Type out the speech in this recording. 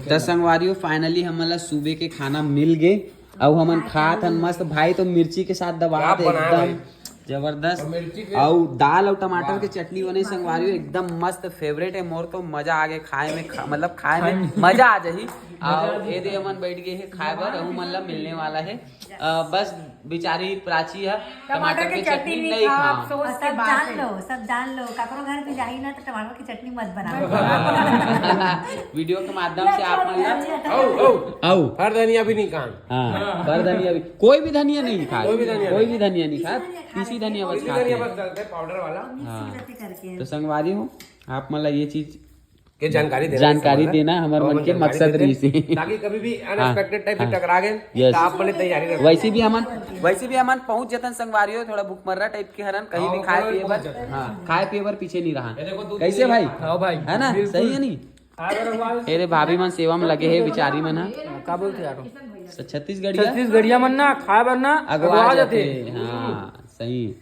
तो संगवारियों फाइनली हमला सुबह के खाना मिल गए। अब हमन खात हन मस्त भाई, तो मिर्ची के साथ दबा दे एकदम जबरदस्त। और दाल और टमाटर के चटनी बने संगवारियों एकदम मस्त फेवरेट है मोर। तो मजा आ गए खाए में, मतलब खाए में मजा आ जाही। और ये दे हमन बैठ गए है खाए बर, अहू मन ला मिलने वाला है। बस बेचारी प्राची है टमाटर की चटनी नहीं खा। सब जान लो ककरो घर पे जाही ना तो टमाटर की चटनी मत बनाओ। वीडियो के माध्यम से आप हर धनिया भी नहीं खान। हाँ पर धनिया भी, कोई भी धनिया नहीं खा, कोई भी धनिया नहीं खा, पीसी धनिया बस खाते हैं पाउडर वाला। हाँ तो संगवारी हो आप मतलब ये चीज के जानकारी देना हमारे मन के मकसद रही से, ताकि कभी भी अनएक्सपेक्टेड टाइप से टकरा गए तो आप पहले तैयारी रखें। वैसे भी हमन पहुंच जतन संगवारियों, थोड़ा भूखमर्रा टाइप के हरन, कहीं भी खाए पिए बर, हाँ खाए पिए बर पीछे नहीं रहा। कैसे भाई? हाँ भाई है ना, सही है नहीं? अरे भाभी मन सेवा में लगे है बिचारी मन। का बोलते यार छत्तीसगढ़िया मन ना खाए बर ना अगवा जाते। हाँ सही।